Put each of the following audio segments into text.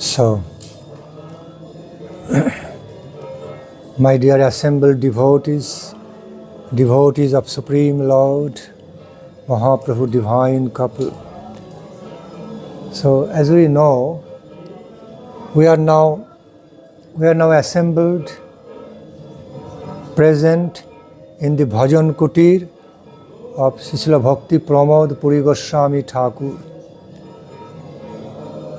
So, my dear assembled devotees of Supreme Lord, Mahaprabhu Divine Couple. So, as we know, we are now assembled, present in the Bhajan Kutir of Srila Bhakti Pramode Puri Goswami Thakur,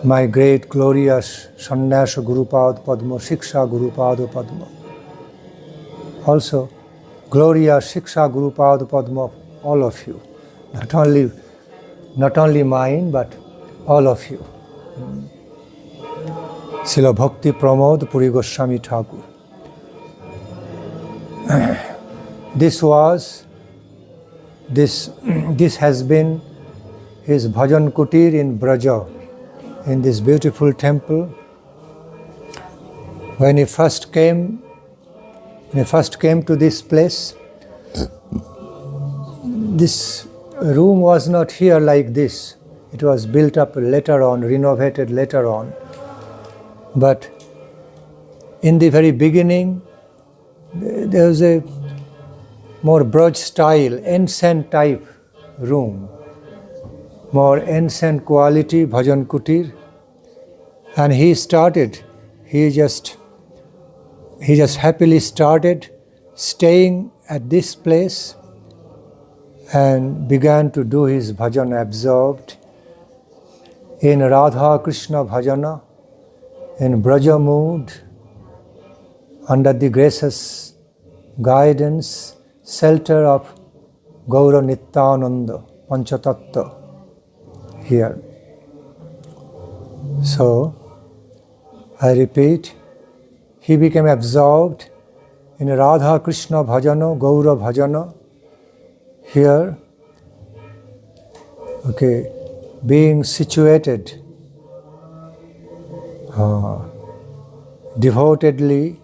my great glorious sannyas Gurupad Padma, siksha Gurupad Padma. Also, glorious siksha Gurupad Padma, all of you. Not only mine, but all of you. Srila Bhakti Pramode Puri Goswami Thakur. This has been his Bhajan Kutir in Braja, in this beautiful temple. When he first came to this place, this room was not here like this. It was built up later on, renovated later on. But in the very beginning, there was a more Braj style, ancient type room, more ancient quality Bhajan Kutir. And he just happily started staying at this place and began to do his bhajan absorbed in Radha Krishna bhajana, in Braja mood, under the gracious guidance, shelter of Gaura Nityananda, Panchatattva here. So, I repeat, he became absorbed in Radha Krishna bhajana, Gaura bhajana, here, being situated devotedly,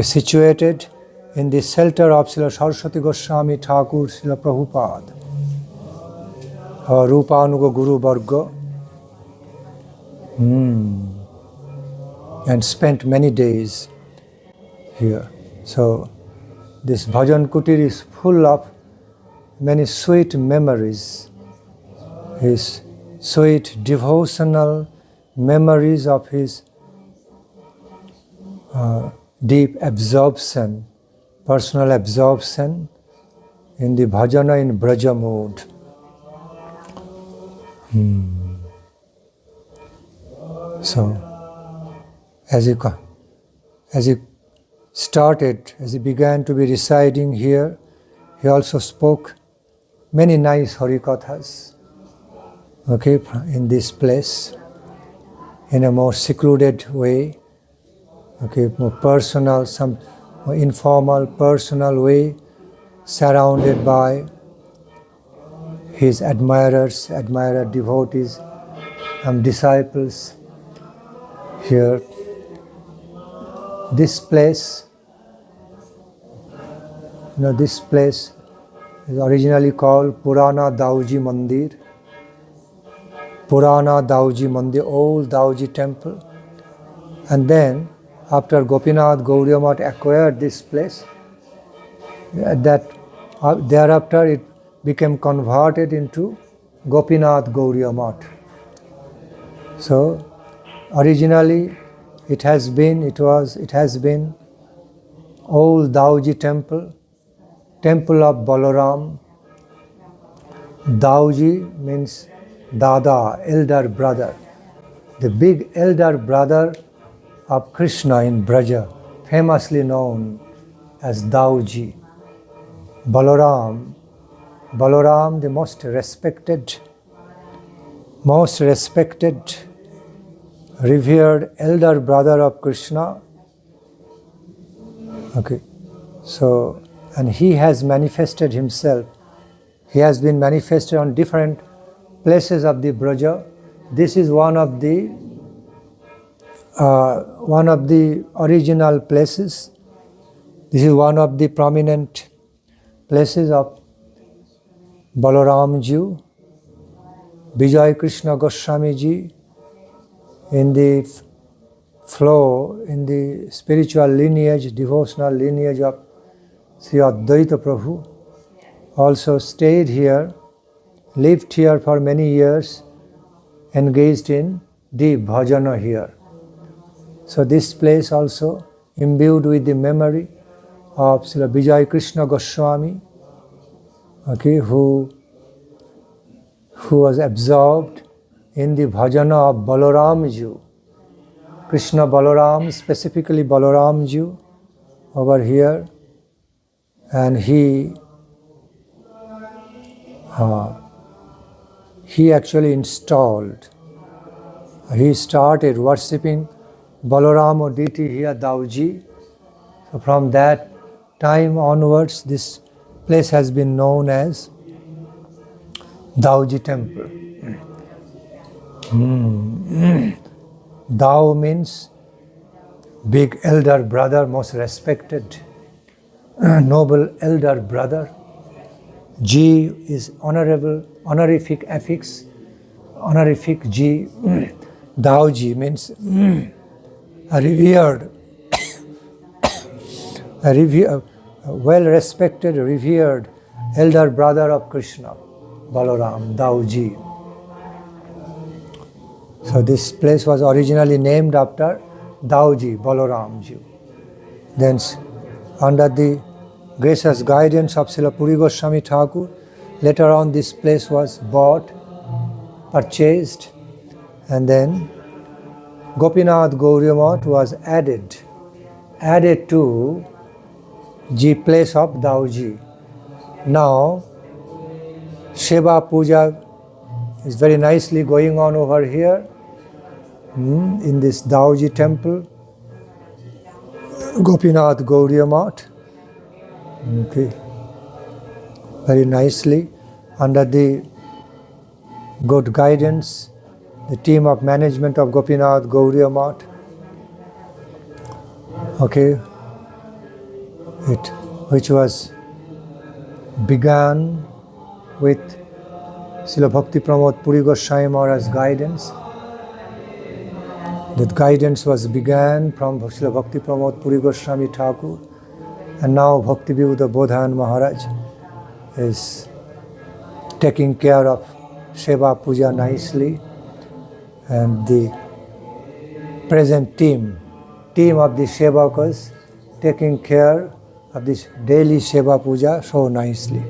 situated in the shelter of Srila Saraswati Goswami Thakur, Srila Prabhupada, our Rupanuga Guru Varga, and spent many days here. So, this Bhajan Kutir is full of many sweet memories, his sweet devotional memories of his deep absorption, personal absorption in the bhajana in Braja mood. So, as he began to be residing here, he also spoke many nice Harikathas, in this place, in a more secluded way, more personal, some more informal, personal way, surrounded by his admirers, devotees, and disciples here. This place, this place is originally called Purana Dauji Mandir. Purana Dauji Mandir, old Dauji temple. And then, after Gopinath Gaudiya Math acquired this place, thereafter it became converted into Gopinath Gaudiya Math. So, originally it has been old Dauji temple of Balaram. Dauji means Dada, elder brother. The big elder brother of Krishna in Braja, famously known as Dauji. Balaram, the most respected, revered elder brother of Krishna. So, and he has manifested himself. He has been manifested on different places of the Braja. This is one of the original places. This is one of the prominent places of Balaram Ji, Vijay Krishna Goswami Ji, in the flow, in the spiritual lineage, devotional lineage of Sri Advaita Prabhu, also stayed here, lived here for many years, engaged in deep bhajana here. So this place also imbued with the memory of Srila Vijay Krishna Goswami, okay, who was absorbed in the bhajana of Balaram Ji, Krishna Balaram, specifically Balaram Ji over here, and he actually he started worshipping Balaram or deity here, Dauji. So from that time onwards, this place has been known as Dauji Temple. Dao means big elder brother, most respected, noble elder brother. Ji is honorable, honorific affix, honorific Ji. Daoji means a revered, a well-respected, revered elder brother of Krishna, Balaram, Daoji. So this place was originally named after Daoji, Balaramji. Then under the gracious guidance of Srila Puri Goswami Thakur, later on this place was bought, purchased, and then Gopinath Gaudiya Math was added to the place of Daoji. Now Shiva Puja is very nicely going on over here in this Daoji temple, Gopinath Gaudiya Math. Okay. Very nicely, under the good guidance, the team of management of Gopinath Gaudiya Math. Okay, which was began with Srila Bhakti Pramode Puri Goswami Maharaj's guidance. That guidance was began from Srila Bhakti Pramode Puri Goswami Thakur, and now Bhakti Vibhuda Bodhan Maharaj is taking care of Shiva Puja nicely, and the present team of the Sevakas taking care of this daily Shiva Puja so nicely.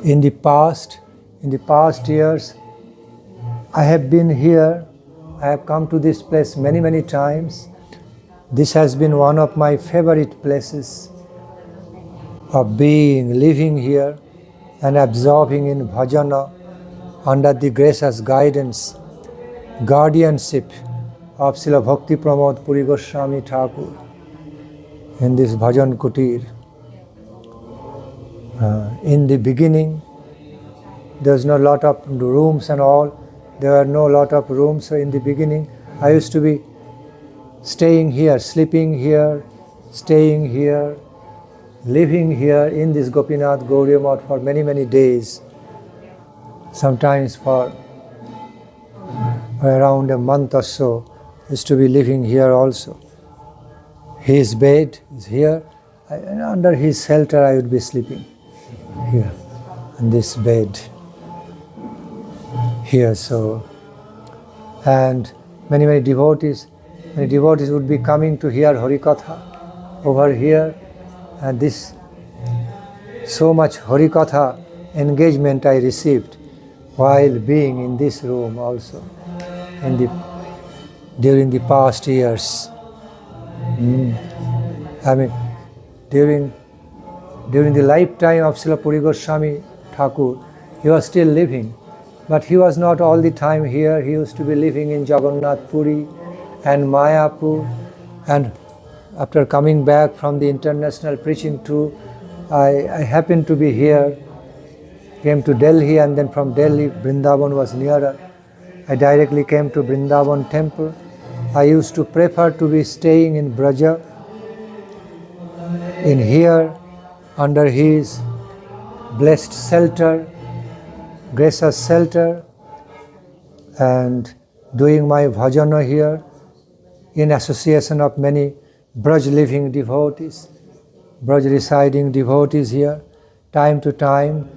In the past years, I have been here, I have come to this place many times. This has been one of my favorite places of living here and absorbing in bhajana under the gracious guidance, guardianship of Srila Bhakti Pramode Puri Goswami Thakur in this bhajan kutir. In the beginning, there's no lot of rooms and all. There were no lot of rooms. So in the beginning, I used to be staying here, sleeping here, staying here, living here in this Gopinath Gaudiya Math for many days. Sometimes for around a month or so, used to be living here also. His bed is here, and under his shelter I would be sleeping here, in this bed here. So, and many devotees would be coming to hear Harikatha over here, and this so much Harikatha engagement I received while being in this room also during the past years. I mean, during the lifetime of Srila Puri Goswami Thakur, he was still living, but he was not all the time here. He used to be living in Jagannath Puri and Mayapur, and after coming back from the international preaching tour, I happened to be here, came to Delhi, and then from Delhi, Vrindavan was nearer. I directly came to Vrindavan temple. I used to prefer to be staying in Braja, in here, under his blessed shelter, gracious shelter, and doing my bhajana here in association of many Braj living devotees, Braj residing devotees here. Time to time,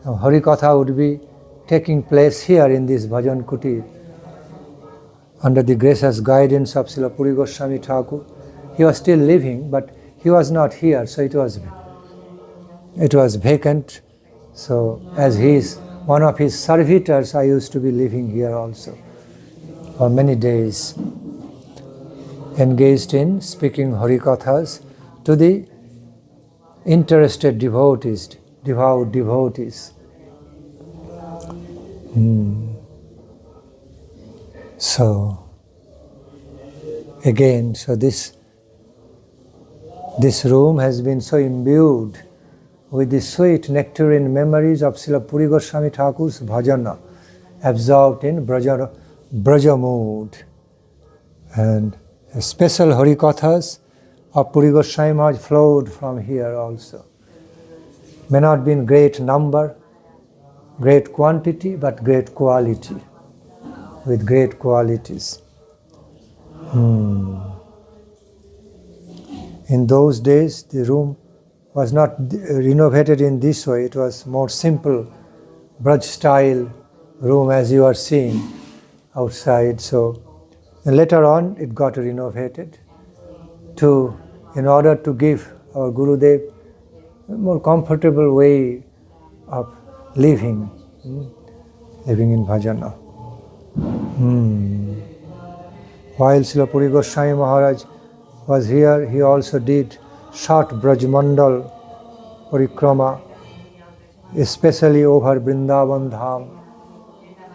Harikatha would be taking place here in this bhajan kutir. Under the gracious guidance of Srila Puri Goswami Thakur. He was still living, but he was not here, so it was vacant. So as he is one of his servitors, I used to be living here also for many days, engaged in speaking Harikathas to the interested devotees, devout devotees. So again, this room has been so imbued with the sweet nectarine memories of Srila Puri Goswami Thakur's bhajana, absorbed in Braja mood. And special Harikathas of Puri Goswami Maharaj flowed from here also. May not be in great number, great quantity, but great quality, with great qualities. In those days, the room was not renovated in this way. It was more simple, Braj style room as you are seeing outside. So later on, it got renovated in order to give our Gurudev a more comfortable way of living in bhajana. While Srila Puri Goswami Maharaj was here, he also did short Brajmandal Parikrama, especially over Vrindavan Dham.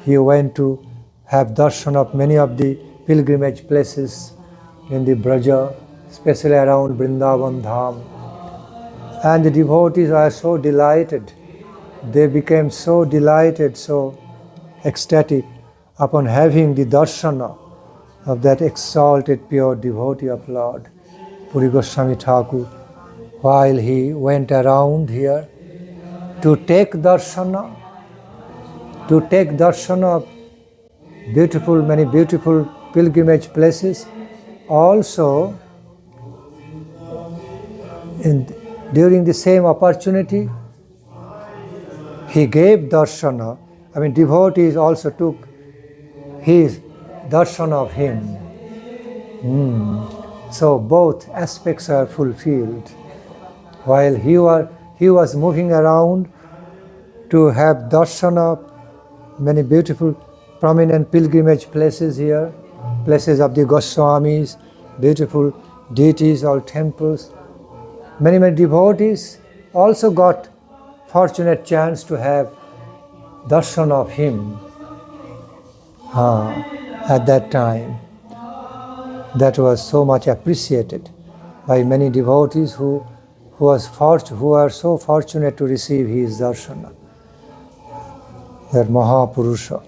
He went to have darshan of many of the pilgrimage places in the Braja, especially around Vrindavan Dham. And the devotees are so delighted. They became so delighted, so ecstatic upon having the darshana of that exalted pure devotee of Lord Puri Goswami Thakur, while he went around here to take darshana of many beautiful pilgrimage places. Also, during the same opportunity, he gave darshana. Devotees also took his darshan of him. So both aspects are fulfilled. While he was moving around to have darshan of many beautiful prominent pilgrimage places here, places of the Goswamis, beautiful deities or temples. Many devotees also got fortunate chance to have darshan of him at that time. That was so much appreciated by many devotees who are so fortunate to receive his darshana, that Mahapurusha.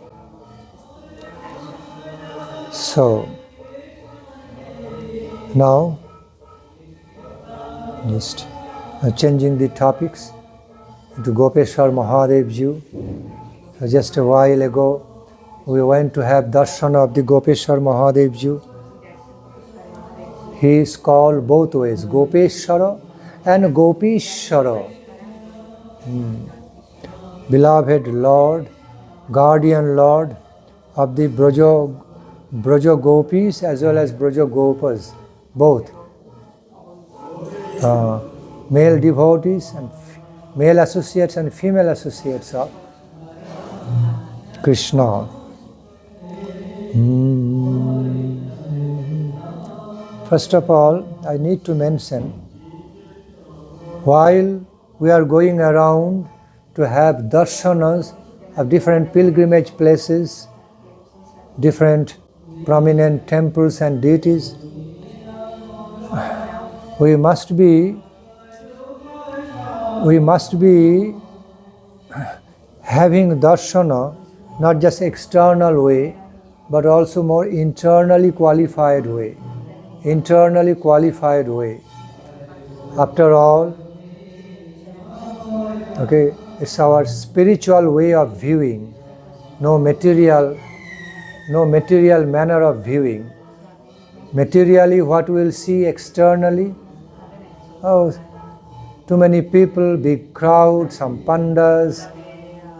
So, now, just changing the topics to Gopishwara Mahadeva Ji. So just a while ago, we went to have darshana of the Gopishwara Mahadeva Ji. He is called both ways, Gopeshwara and Gopishwara. Beloved Lord, guardian Lord of the Braja Gopis as well as Braja Gopas, both. Male devotees and male associates and female associates of Krishna. First of all, I need to mention, while we are going around to have darshanas of different pilgrimage places, different prominent temples and deities, we must be having darshana not just external way, but also more internally qualified way. After all, it's our spiritual way of viewing, no material no material manner of viewing. Materially, what we will see externally, oh, too many people, big crowd, some pandas,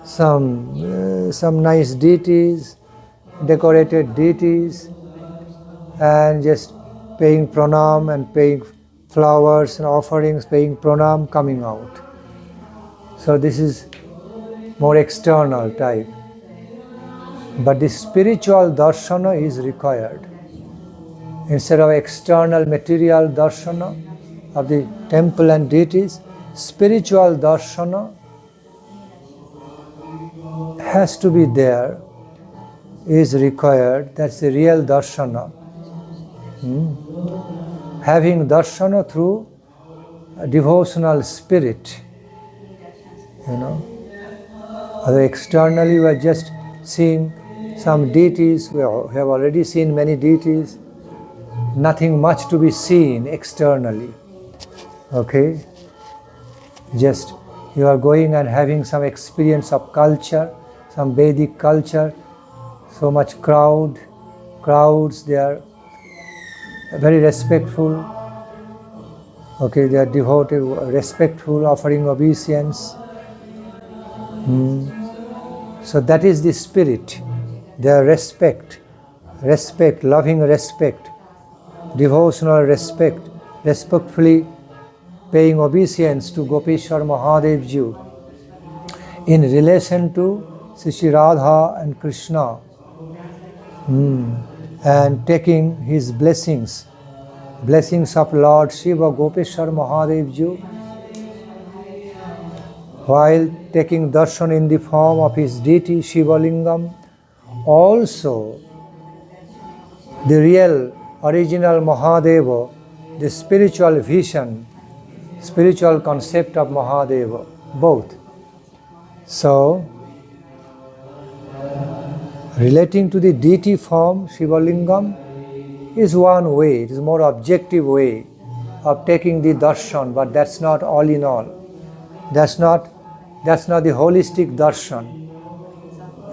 some nice deities, decorated deities, and just paying pranam and paying flowers and offerings, paying pranam, coming out. So this is more external type. But the spiritual darshana is required. Instead of external material darshana of the temple and deities, spiritual darshana has to be there, is required. That's the real darshana. Having darshana through a devotional spirit, Although externally we are just seeing some deities, we have already seen many deities, nothing much to be seen externally. Okay? Just you are going and having some experience of culture, some Vedic culture, so much crowds, they are very respectful. Okay, they are devoted, respectful, offering obeisance. So that is the spirit. Their respect, loving respect, devotional respect, respectfully paying obeisance to Gopishwara Mahadeva Ji in relation to Sri Radha and Krishna, and taking his blessings of Lord Shiva Gopishwara Mahadeva Ji, while taking darshan in the form of his deity Shiva Lingam. Also, the real original Mahadeva, the spiritual vision, spiritual concept of Mahadeva, both. So, relating to the deity form, Shiva Lingam, is one way, it is a more objective way of taking the darshan, but that's not all in all. That's not the holistic darshan.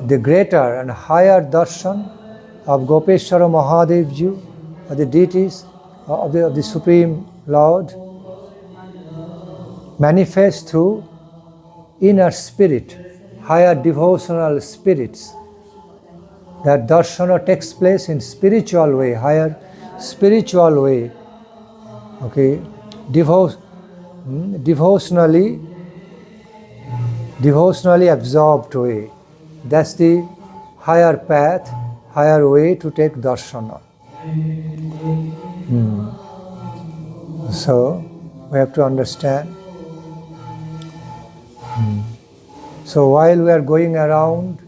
The greater and higher darshan of Gopeshwara Mahadeva Ji, of the deities of the Supreme Lord, manifests through inner spirit, higher devotional spirits. That darshana takes place in spiritual way, higher spiritual way. Okay, devotionally absorbed way. That's the higher path, higher way to take darshana. So we have to understand. So while we are going around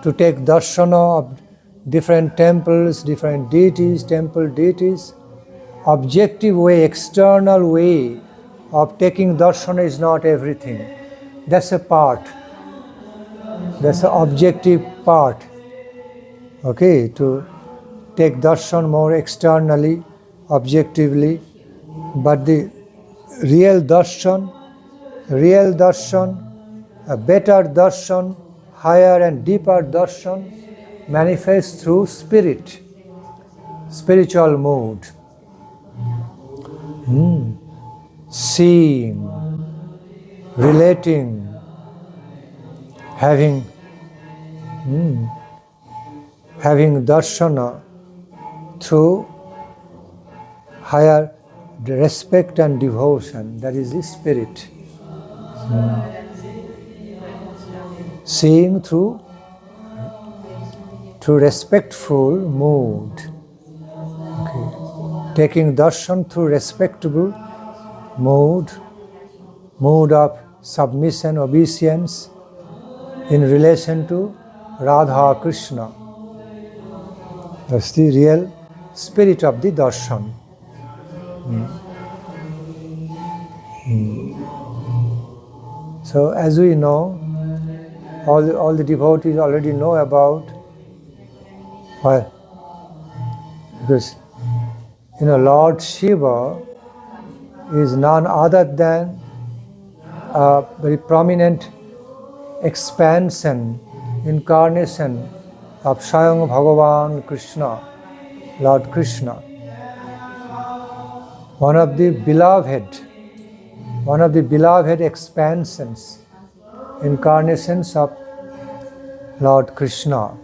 to take darshana of different temples, different deities, temple deities, objective way, external way of taking darshana is not everything. That's a part. That's the objective part. Okay, to take darshan more externally, objectively, but the real darshan, a better darshan, higher and deeper darshan manifests through spirit, spiritual mood. Seeing, relating, having darshana through higher respect and devotion. That is the spirit. Seeing through respectful mood. Okay. Taking darshan through respectable mood of submission, obeisance in relation to Radha Krishna. That's the real spirit of the darshan. So as we know, all the devotees already know about why, because Lord Shiva is none other than a very prominent expansion, incarnation of Swayam Bhagavan Krishna, Lord Krishna. One of the beloved expansions, incarnations of Lord Krishna.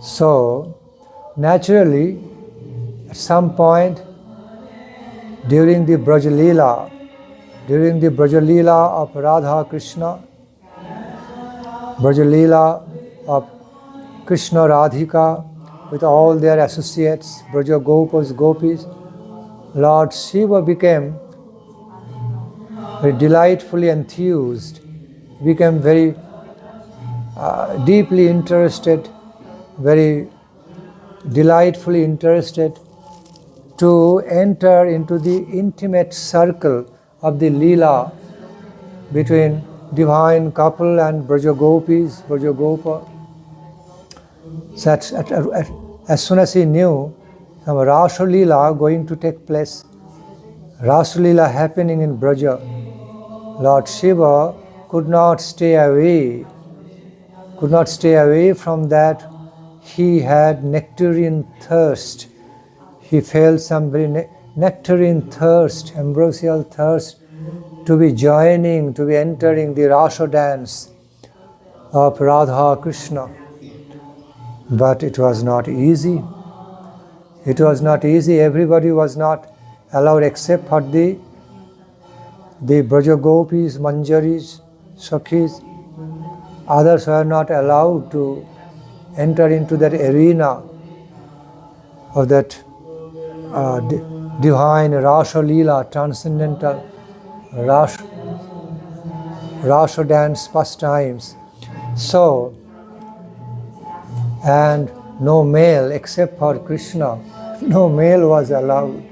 So, naturally, at some point during the Braja Leela of Radha Krishna, Braja Leela of Krishna Radhika with all their associates, Braja Gopas, Gopis, Lord Shiva became very delightfully enthused, became very deeply interested, very delightfully interested to enter into the intimate circle of the Leela between divine couple and Braja Gopis, Braja Gopa. So as soon as he knew some Rasa Leela going to take place, Rasa Leela happening in Braja, Lord Shiva could not stay away from that. He had nectarian thirst. He felt some very nectarian thirst, ambrosial thirst to be entering the Rasa dance of Radha Krishna. But it was not easy. Everybody was not allowed except for the Braja Gopis, Manjaris, Sakhis. Others were not allowed to enter into that arena of that divine Rasa Leela, transcendental Rasa dance pastimes. So, and no male except for Krishna, no male was allowed.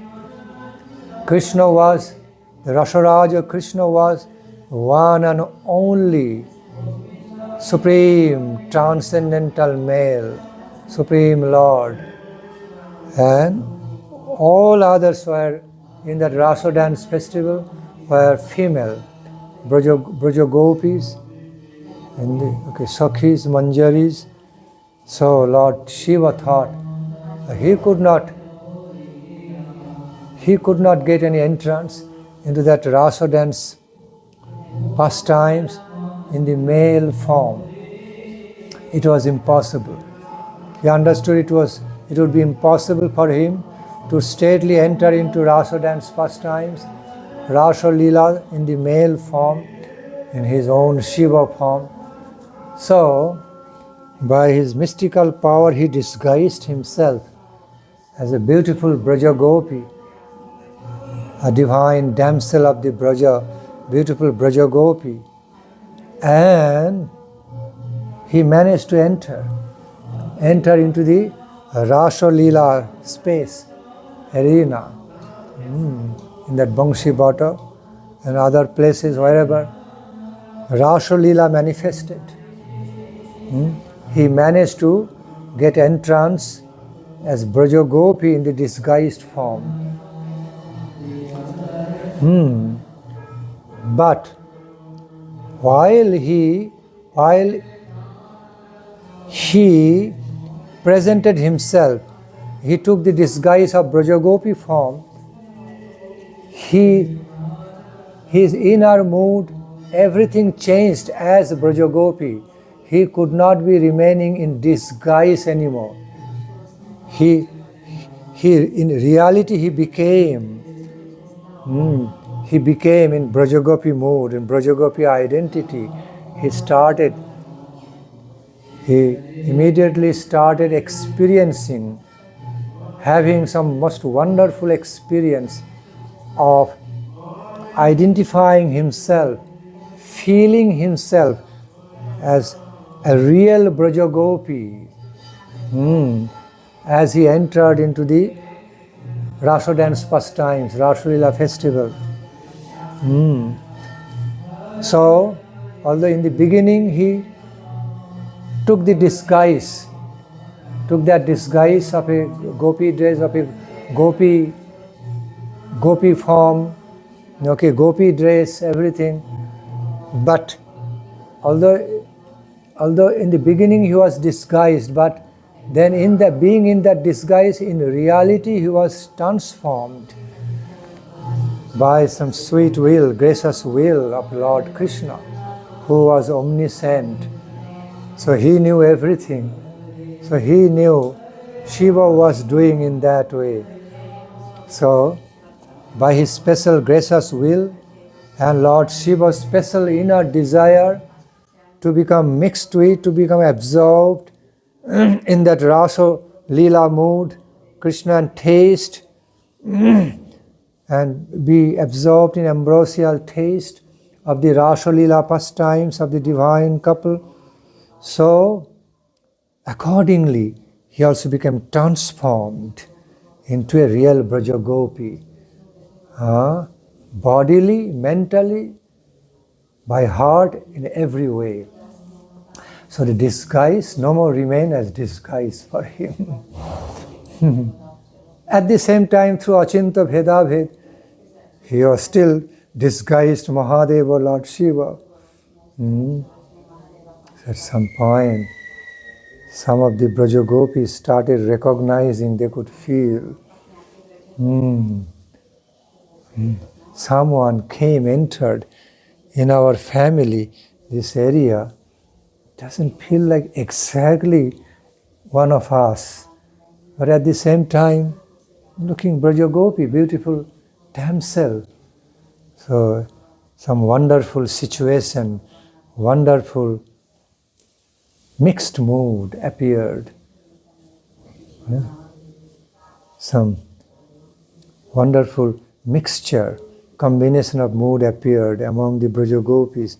The Rasaraja Krishna was one and only supreme transcendental male, supreme Lord. And all others were in that Rasa dance festival were female, Braja Gopis, and Sakhis, Manjaris. So Lord Shiva thought he could not get any entrance into that Rasa dance pastimes in the male form. It was impossible. He understood it would be impossible for him to straightly enter into Rasa dance pastimes, Rasa Leela in the male form, in his own Shiva form. So, by his mystical power, he disguised himself as a beautiful Braja Gopi, a divine damsel of the Braja, beautiful Braja Gopi. And he managed to enter into the Rasa Leela space, arena, in that Bangshi Bata and other places wherever Rasa Leela manifested. He managed to get entrance as Braja Gopi in the disguised form. But while he presented himself, he took the disguise of Braja Gopi form, his inner mood, everything changed as Braja Gopi. He could not be remaining in disguise anymore. In reality, he became in Braja Gopi mood, in Braja Gopi identity. He immediately started experiencing, having some most wonderful experience of identifying himself, feeling himself as a real Braja Gopi, as he entered into the Rasa dance pastimes, Rasa Leela festival. So, although in the beginning he took that disguise of a Gopi dress, of a Gopi form, Gopi dress, everything. But although although in the beginning he was disguised, but then being in that disguise, in reality he was transformed by some sweet will, gracious will of Lord Krishna, who was omniscient. So he knew everything. So he knew Shiva was doing in that way. So by his special gracious will and Lord Shiva's special inner desire to become mixed with, to become absorbed in that Rasa Leela mood, Krishna and taste, and be absorbed in ambrosial taste of the Rasa Leela pastimes of the divine couple. So, accordingly, he also became transformed into a real Braja Gopi. Bodily, mentally, by heart, in every way. So the disguise no more remained as disguise for him. At the same time, through Achinta Bhedabhed, he was still disguised Mahadeva, Lord Shiva. At some point, some of the Braja Gopis started recognizing, they could feel. Someone entered in our family, this area. Doesn't feel like exactly one of us. But at the same time, looking Braja Gopi, beautiful damsel. So, some wonderful situation, wonderful mixed mood appeared. Some wonderful mixture, combination of mood appeared among the Braja Gopis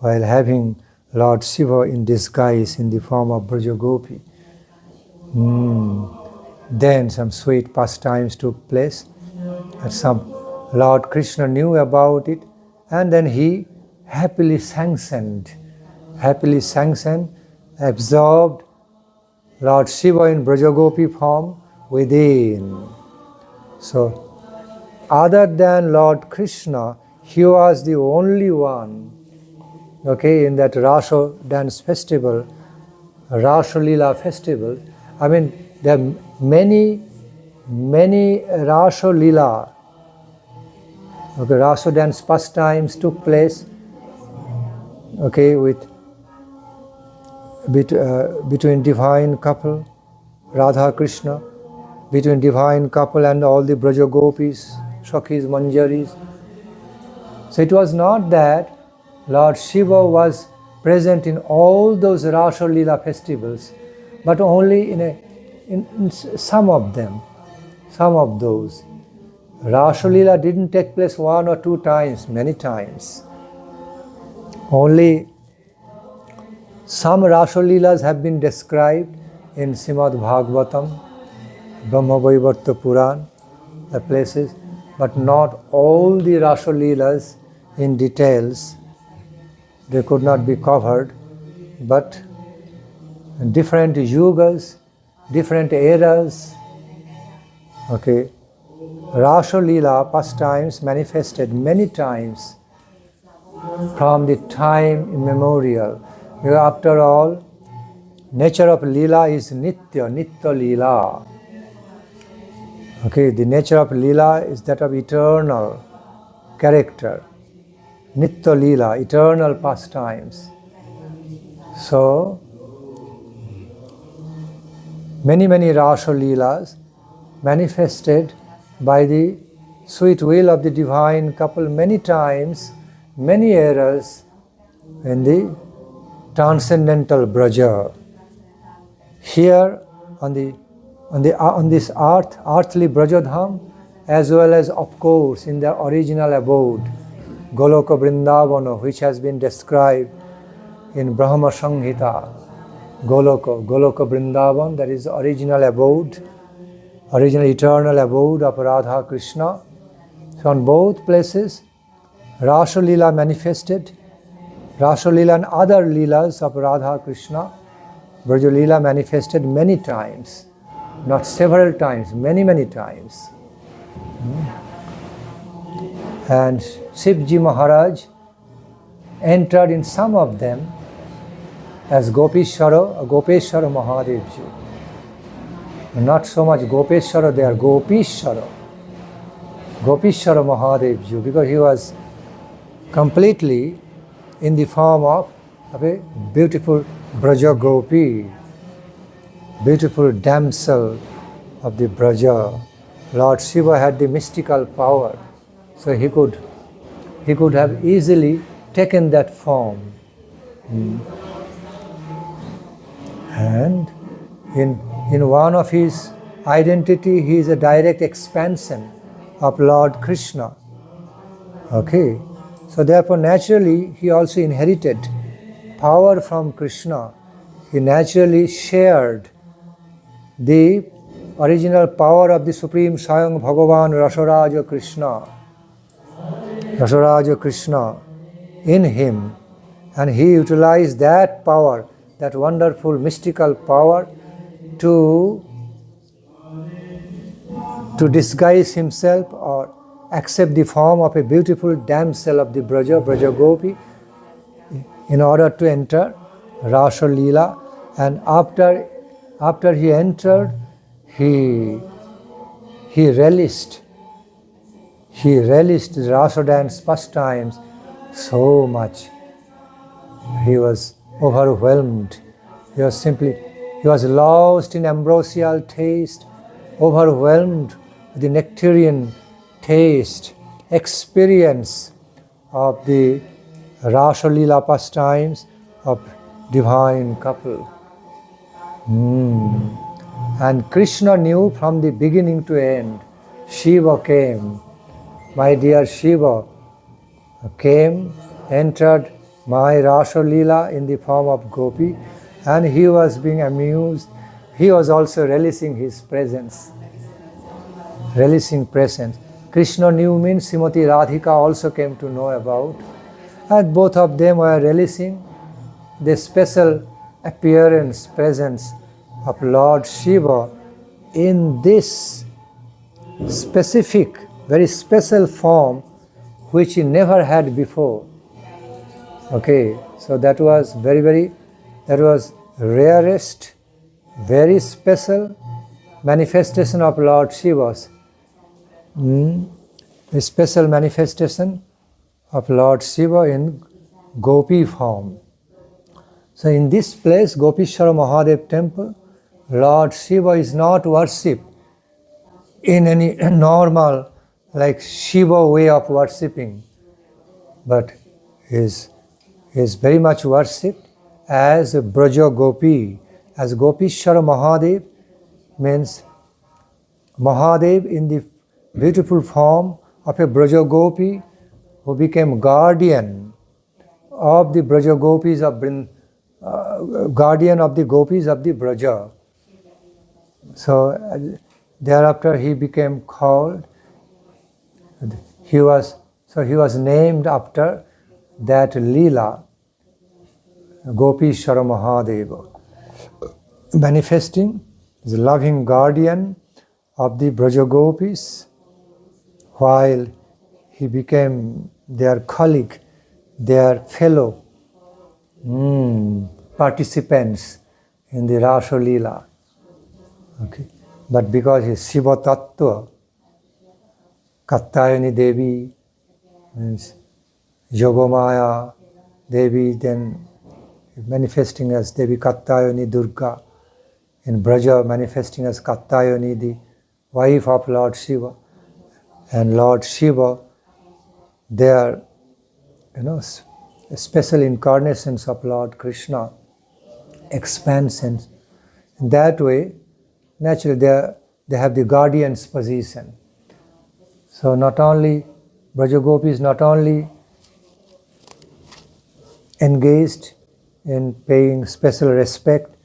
while having Lord Shiva in disguise in the form of Braja Gopi. Then some sweet pastimes took place, and some Lord Krishna knew about it, and then he happily sanctioned, absorbed Lord Shiva in Braja Gopi form within. So, other than Lord Krishna, he was the only one, in that Rasa dance festival, Rasa Leela festival. I mean, there are many Rasa Leela, Rasa dance pastimes took place, between divine couple, Radha Krishna, between divine couple and all the Braja Gopis, Shakhis, Manjaris. So it was not that Lord Shiva was present in all those Rasa Leela festivals, but only in some of them, some of those. Rasa Leela didn't take place one or two times, many times. Only some Rasa Leelas have been described in Srimad Bhagavatam, Brahma Vaivarta Puran, the places, but not all the Rasa Leelas in details. They could not be covered, but different yugas, different eras, Rasa Leela pastimes manifested many times from the time immemorial. Because after all, nature of Leela is Nitya Leela. The nature of Leela is that of eternal character. Nitya Leela, eternal pastimes. So, many Rasa Leelas manifested by the sweet will of the divine couple many times, many eras in the transcendental Braja. Here on this earthly Brajadham, as well as of course in the original abode, Goloka Vrindavana, which has been described in Brahma Samhita. Goloka Vrindavan, that is the original abode, original eternal abode of Radha Krishna. So on both places, Rasa Leela manifested, Rasa Leela and other Leelas of Radha Krishna, Braja Leela manifested many times, not several times, many times. And Shivji Maharaj entered in some of them, as Gopeshwara Mahadeva Ji. Not so much Gopeshwara there, Gopishwara Mahadeva Ji, because he was completely in the form of a beautiful Braja Gopi, beautiful damsel of the Braja. Lord Shiva had the mystical power, so he could have easily taken that form. And in one of his identity, he is a direct expansion of Lord Krishna. Okay, so therefore naturally he also inherited power from Krishna. He naturally shared the original power of the Supreme Swayam Bhagavan Rasaraja Krishna in him, and he utilized that power, that wonderful mystical power, to disguise himself or accept the form of a beautiful damsel of the Braja Gopi, in order to enter Rasa Leela. And after he entered, he relished the Rasa dance pastimes so much. He was overwhelmed. He was lost in ambrosial taste, overwhelmed with the nectarian taste, experience of the Rasa Leela pastimes of divine couple. And Krishna knew from the beginning to end. Shiva came. My dear Shiva came, entered my Rasa Leela in the form of Gopi, and he was being amused. He was also relishing his presence. Relishing presence. Krishna knew means Srimati Radhika also came to know about. And both of them were relishing the special appearance, presence of Lord Shiva in this specific, very special form which he never had before. Okay, so that was that was rarest, very special manifestation of Lord Shiva's. A special manifestation of Lord Shiva in Gopi form. So in this place, Gopishwara Mahadeva temple, Lord Shiva is not worshipped in any normal, like Shiva way of worshipping, but is very much worshipped as a Braja Gopi, as Gopishwara Mahadeva, means Mahadev in the beautiful form of a Braja Gopi who became guardian of the Braja Gopis of guardian of the Gopis of the Braja. So thereafter he became called, he was named after that Leela, Gopishwara Mahadeva, manifesting the loving guardian of the Braja Gopis, while he became their colleague, their fellow participants in the Rasa Leela. Okay. But because his Shiva Tattva, Katyayani Devi, means Yogamaya Devi, then manifesting as Devi Katyayani Durga, in Braja manifesting as Katyayani, the wife of Lord Shiva, and Lord Shiva, they are, special incarnations of Lord Krishna, expansions. In that way, naturally they have the guardian's position. So not only Braja Gopis not only engaged in paying special respect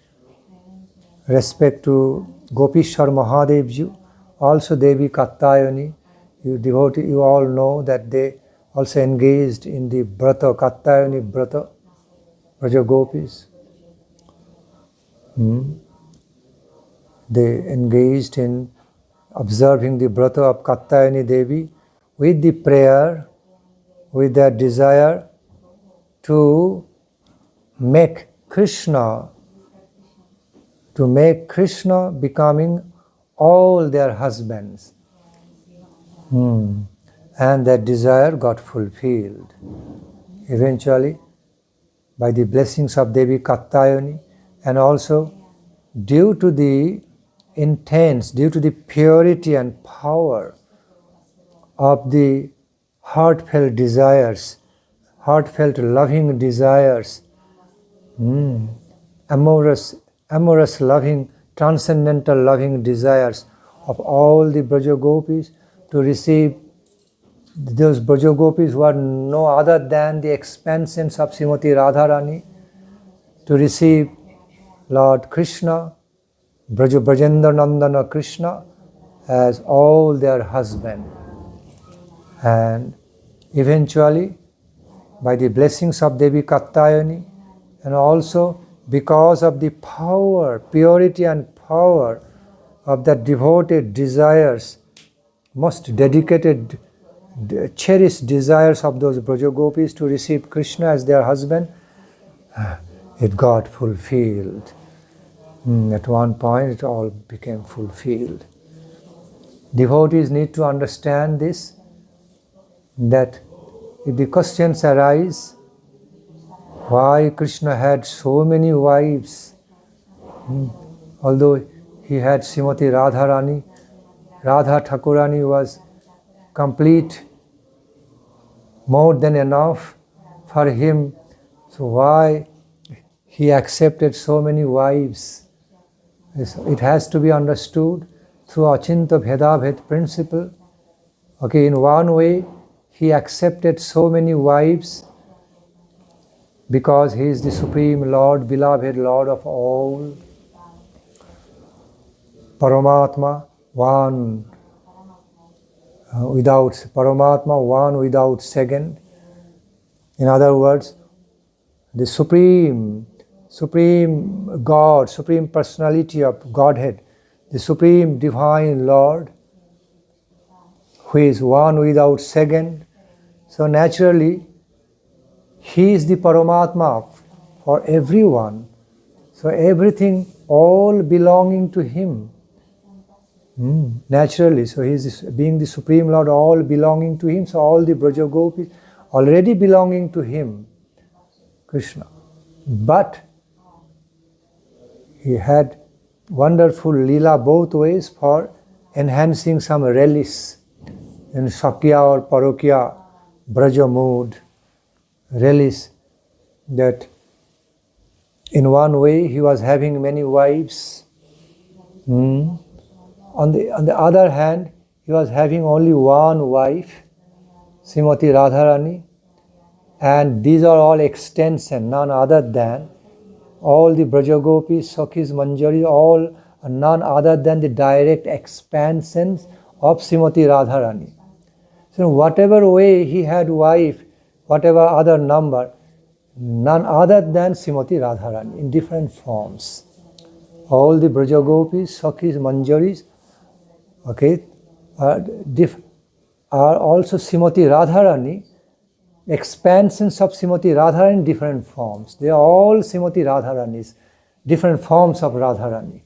to Gopishwara Mahadeva Ji, also Devi Katyayani, you all know that they also engaged in the Brata, Katyayani Brata, Braja Gopis. They engaged in observing the Brata of Katyayani Devi with the prayer, with their desire to make Krishna becoming all their husbands. And that desire got fulfilled. Eventually, by the blessings of Devi Katyayani, and also due to the purity and power of the heartfelt desires, heartfelt loving desires, amorous loving, transcendental loving desires of all the Braja Gopis, to receive those Braja Gopis who are no other than the expansions of Srimati Radharani, to receive Lord Krishna, Brajendra Nandana Krishna, as all their husband. And eventually, by the blessings of Devi Katyayani, and also because of the power, purity and power of the devoted desires, most dedicated, cherished desires of those Braja Gopis to receive Krishna as their husband, it got fulfilled. At one point, it all became fulfilled. Devotees need to understand this, that if the questions arise, why Krishna had so many wives, although he had Srimati Radharani, Radha Thakurani was complete, more than enough for him, so why he accepted so many wives? It has to be understood through Achinta Bhedabhed principle. Okay, in one way, he accepted so many wives because he is the Supreme Lord, beloved Lord of all. Paramatma, one without Paramatma, one without second. In other words, the Supreme God, Supreme Personality of Godhead, the Supreme Divine Lord, who is one without second. So naturally, he is the Paramatma for everyone. So everything, all belonging to him. Naturally, so he is being the Supreme Lord, all belonging to him. So all the Braja Gopis already belonging to him, Krishna. But he had wonderful lila both ways for enhancing some relish in Shakya or Parokya Braja mood. Relish that in one way he was having many wives. On the other hand, he was having only one wife, Srimati Radharani, and these are all extension, none other than all the Braja Gopis, Sakhis, Manjari, all are none other than the direct expansions of Srimati Radharani. So in whatever way he had wife, whatever other number, none other than Srimati Radharani in different forms. All the Braja Gopis, Sakhis, Manjaris, okay, are also Srimati Radharani, expansions of Srimati Radharani in different forms. They are all Srimati Radharanis, different forms of Radharani.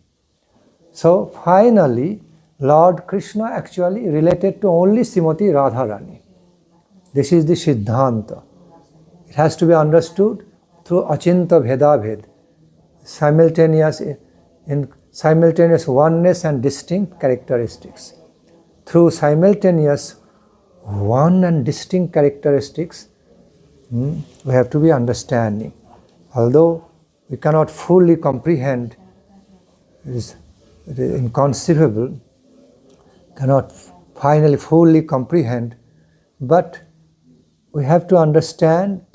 So finally, Lord Krishna actually related to only Srimati Radharani. This is the Siddhanta. It has to be understood through Achinta Bhedabhed, simultaneous oneness and distinct characteristics. Through simultaneous one and distinct characteristics, we have to be understanding. Although we cannot fully comprehend, it is inconceivable, cannot finally fully comprehend, but we have to understand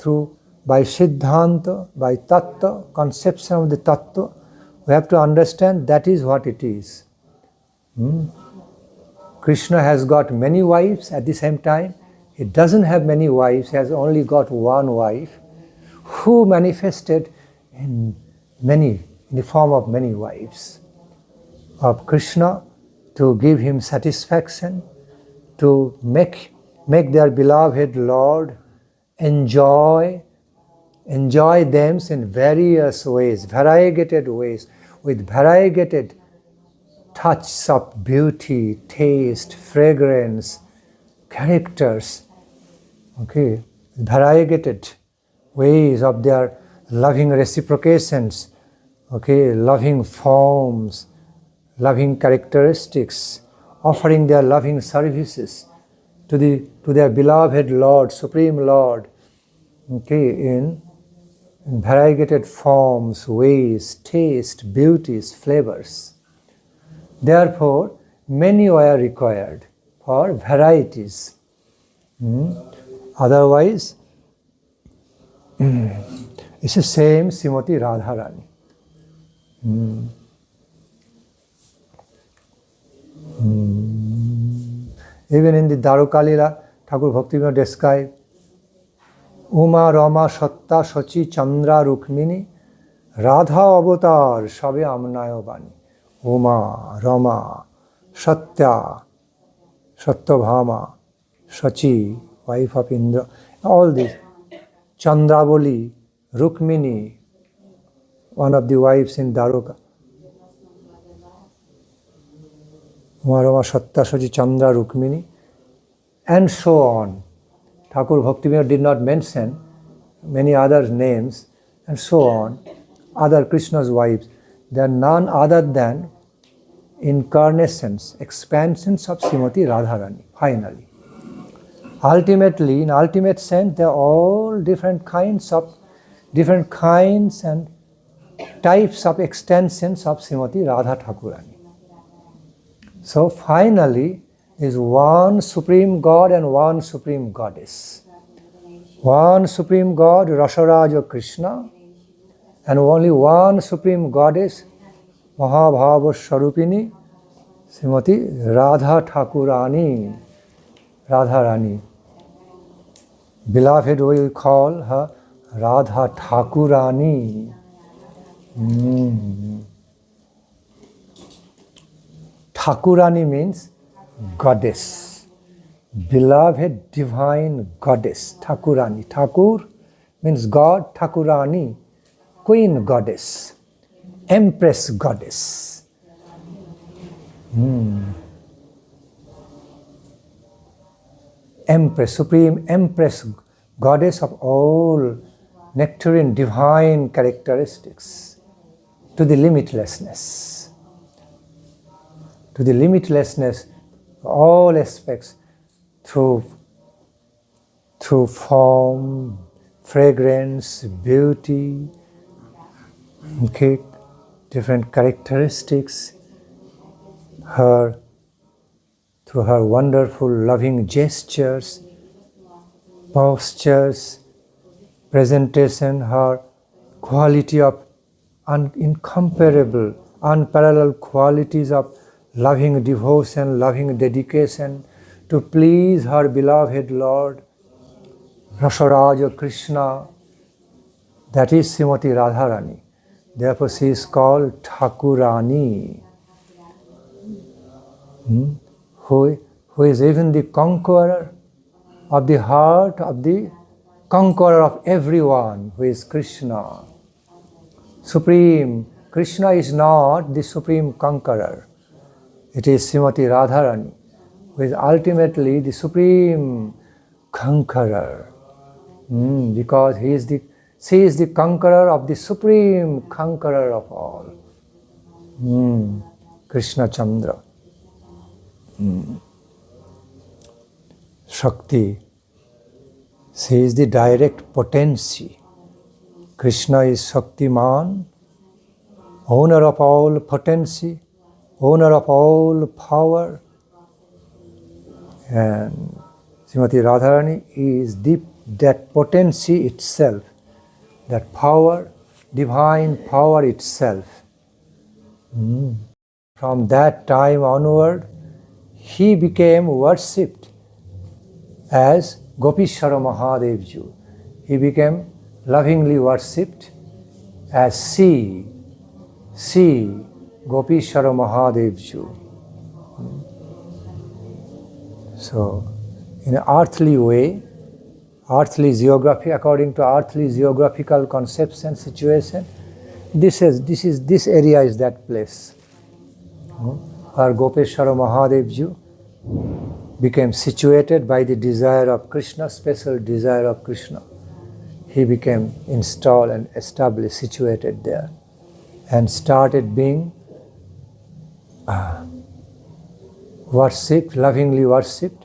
by Siddhanta, by Tattva, conception of the Tattva, we have to understand that is what it is. Krishna has got many wives at the same time. He doesn't have many wives, he has only got one wife who manifested in the form of many wives of Krishna to give him satisfaction, to make their beloved Lord enjoy enjoy them in various ways, variegated ways, with variegated touches of beauty, taste, fragrance, characters, okay, variegated ways of their loving reciprocations, okay, loving forms, loving characteristics, offering their loving services to their beloved Lord, Supreme Lord, okay, in variegated forms, ways, taste, beauties, flavors. Therefore, many were required for varieties. Otherwise, it's the same Srimati Radharani. Even in the Dharukalila, Thakur Bhaktivinoda described Uma Rama Satta Sachi Chandra Rukmini Radha Avatar Shabe Amnayo Bani. Uma, Rama, Satya, Satyabhama, Sachi, wife of Indra, all these. Chandravali, Rukmini, one of the wives in Daruka. Uma, Rama, Satya, Sachi, Chandra, Rukmini, and so on. Thakur Bhaktivinoda did not mention many other names, and so on. Other Krishna's wives. They are none other than incarnations, expansions of Srimati Radharani, finally. Ultimately, in ultimate sense, they are all different kinds and types of extensions of Srimati Radha Thakurani. So finally, is one Supreme God and one Supreme Goddess. One Supreme God, Rasaraja Krishna, and only one Supreme Goddess, Mahabhava Swarupini, Srimati Radha Thakurani, Radharani. Beloved, we call her Radha Thakurani. Thakurani means goddess. Beloved divine goddess, Thakurani. Thakur means God, Thakurani, queen goddess, empress goddess. Empress, supreme empress goddess of all nectarine divine characteristics, to the limitlessness. To the limitlessness, all aspects, through form, fragrance, beauty, okay, different characteristics, through her wonderful loving gestures, postures, presentation, her quality of incomparable, unparalleled qualities of loving devotion, loving dedication to please her beloved Lord, Rasaraja Krishna, that is Srimati Radharani. Therefore she is called Thakurani, who is even the conqueror of the heart of the conqueror of everyone, who is Krishna. Supreme, Krishna is not the supreme conqueror. It is Srimati Radharani, who is ultimately the supreme conqueror. Because she is the conqueror of the supreme conqueror of all. Krishna Chandra. Shakti. She is the direct potency. Krishna is Shaktiman, owner of all potency, owner of all power. And Srimati Radharani is that potency itself, that power, divine power itself. From that time onward, he became worshipped as Gopishwara Mahadeva. He became lovingly worshipped as Sri Gopishwara Mahadeva. So, in an earthly way, earthly geography, according to earthly geographical conception, situation. This area is that place. Where Gopishwara Mahadeva became situated by the desire of Krishna, special desire of Krishna. He became installed and established, situated there, and started being worshipped, lovingly worshipped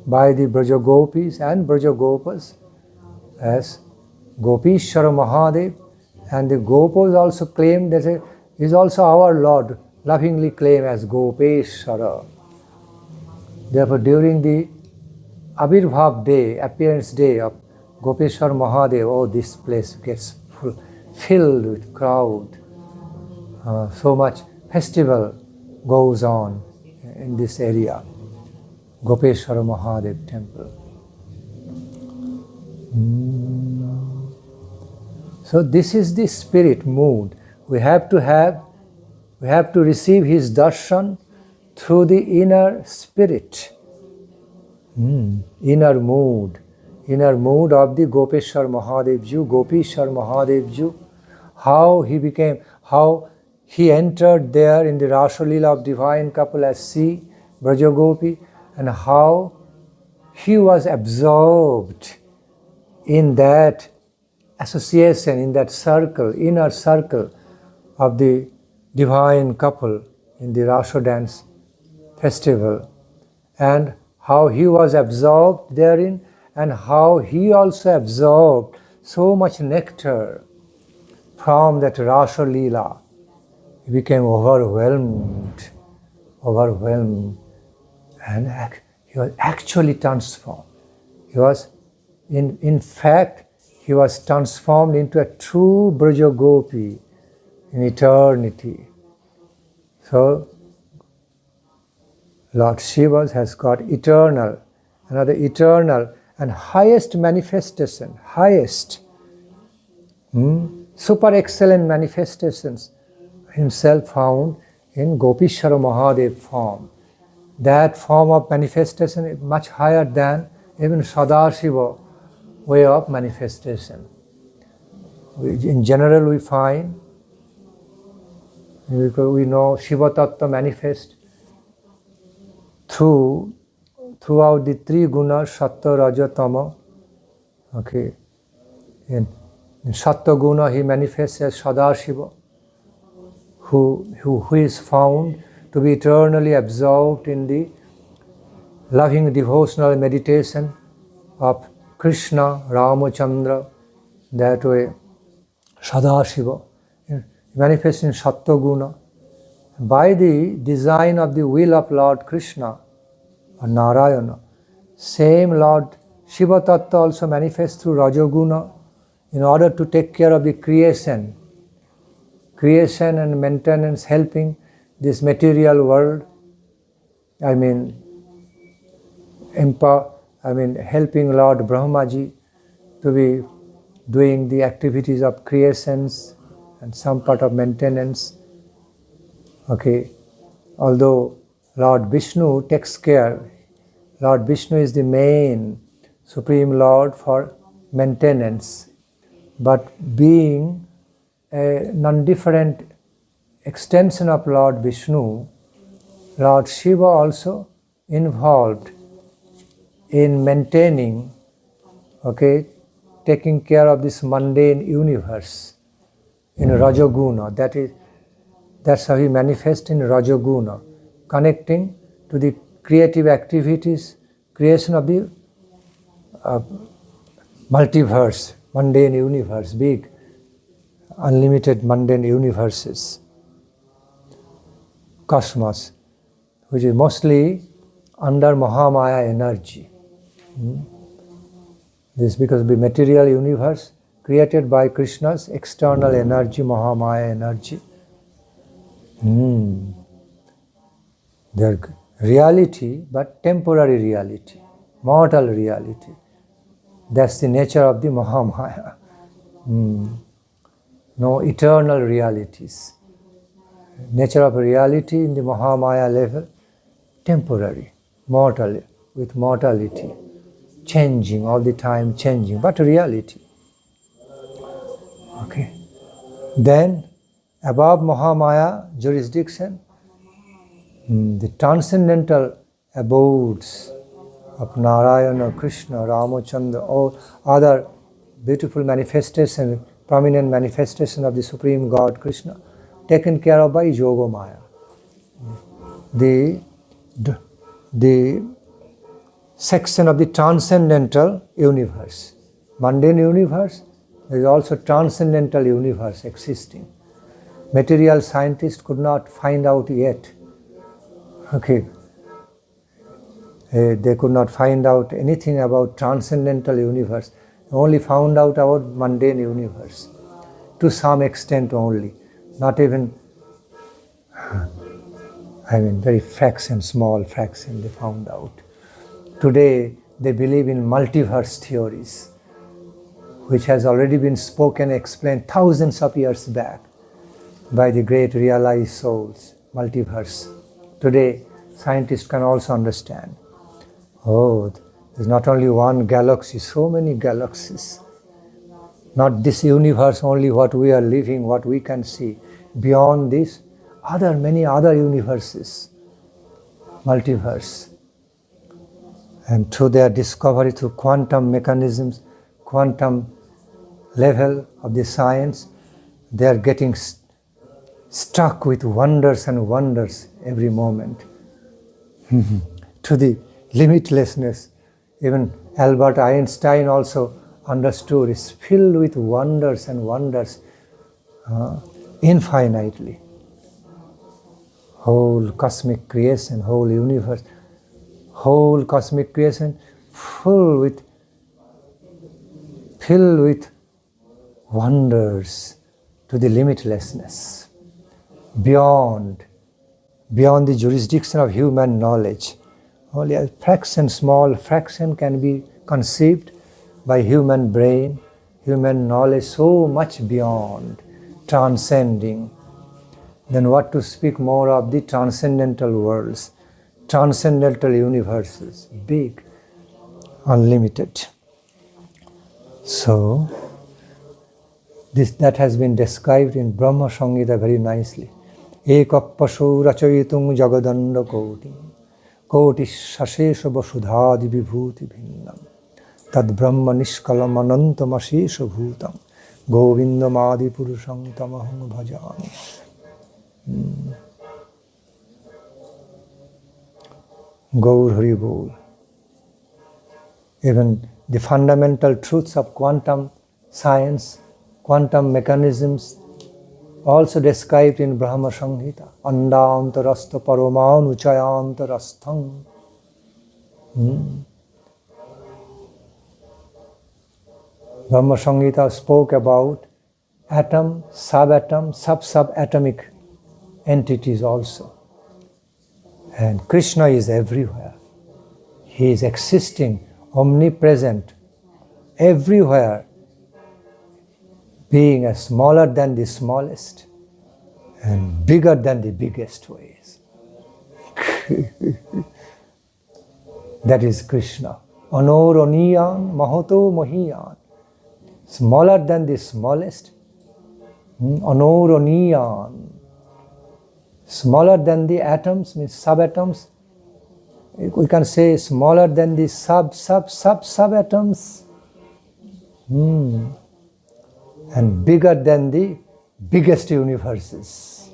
by the Braja Gopis and Braja Gopas as Gopishwara Mahadeva, and the Gopas also claimed that he is also our Lord, lovingly claimed as Gopeshwara. Therefore, during the Abhirbhav day, appearance day of Gopishwara Mahadeva, this place gets filled with crowd. So much festival goes on in this area, Gopishwara Mahadeva temple. So this is the spirit mood. We have to receive his darshan through the inner spirit, inner mood of the Gopishwara Mahadeva, Gopishwara Mahadeva, how he entered there in the Rasa Leela of divine couple as C, Braja Gopi, and how he was absorbed in that association, in that circle, inner circle of the divine couple in the Rasa dance festival, and how he was absorbed therein, and how he also absorbed so much nectar from that Rasa Leela. He became overwhelmed, and he was actually transformed. He was, in fact, he was transformed into a true Braja Gopi in eternity. So, Lord Shiva has got another eternal and highest manifestation, super excellent manifestations himself found in Gopishwara Mahadeva form. That form of manifestation is much higher than even Sadashiva way of manifestation. In general, we find, because we know Shiva Tattva manifest throughout the three gunas, Sattva, Raja, Tama. Okay. In Sattva guna, he manifests as Sadashiva, who is found to be eternally absorbed in the loving devotional meditation of Krishna, Ramachandra, that way Sadashiva. He manifests in Sattva guna. By the design of the will of Lord Krishna or Narayana, same Lord Shiva Tattva also manifests through Rajaguna in order to take care of the creation and maintenance, helping this material world. Helping Lord Brahmaji to be doing the activities of creations and some part of maintenance. Okay, although Lord Vishnu takes care, Lord Vishnu is the main Supreme Lord for maintenance, but being a non-different extension of Lord Vishnu, Lord Shiva also involved in maintaining, taking care of this mundane universe in Rajaguna. That's how he manifests in Rajaguna, connecting to the creative activities, creation of the multiverse, mundane universe, big, unlimited mundane universes, cosmos, which is mostly under Mahamaya energy. This because the material universe created by Krishna's external energy, Mahamaya energy. Their reality, but temporary reality, mortal reality. That's the nature of the Mahamaya. No eternal realities. Nature of reality in the Mahamaya level, temporary, mortal, with mortality. changing, all the time changing, but reality. Okay. Then, above Mahamaya jurisdiction, the transcendental abodes of Narayana, Krishna, Ramachandra, or other beautiful manifestations, prominent manifestation of the Supreme God Krishna, taken care of by Yogamaya. The section of the transcendental universe. Mundane universe, there is also transcendental universe existing. Material scientists could not find out yet. Okay. They could not find out anything about transcendental universe. They only found out about mundane universe. To some extent only. Not even, very fraction, small fraction they found out. Today, they believe in multiverse theories, which has already been spoken, explained thousands of years back by the great realized souls. Multiverse. Today, scientists can also understand. Oh, there's not only one galaxy, so many galaxies. Not this universe only, what we are living, what we can see. Beyond this, many other universes. Multiverse. And through their discovery, through quantum mechanisms, quantum level of the science, they are getting struck with wonders and wonders every moment. To the limitlessness. Even Albert Einstein also understood is filled with wonders and wonders infinitely. Whole cosmic creation, whole universe, whole cosmic creation filled with wonders to the limitlessness, beyond the jurisdiction of human knowledge. Only a small fraction can be conceived by human brain, human knowledge, so much beyond, transcending. Then what to speak more of the transcendental worlds, transcendental universes, big, unlimited. So, that has been described in Brahma Samhita very nicely. Ekappaso rachayitung jagadanda koti. Koti sashesha vasudhadi vibhuti bhinnam. Tad brahma nishkalam anantam ashesha bhutam. Govindam adi purusham tamaham bhajami. Gaur Hari Bol. Even the fundamental truths of quantum science, quantum mechanisms, also described in Brahma Samhita. Andantarastha paramanu chayantarastham. Brahma Samhita spoke about atom, subatom, subatomic entities also. And Krishna is everywhere. He is existing, omnipresent, everywhere, being as smaller than the smallest and bigger than the biggest ways. That is Krishna. Anoroniyan mahato mohiyan. Smaller than the smallest. Anoroniyan. Smaller than the atoms, means subatoms. We can say smaller than the subatoms. And bigger than the biggest universes.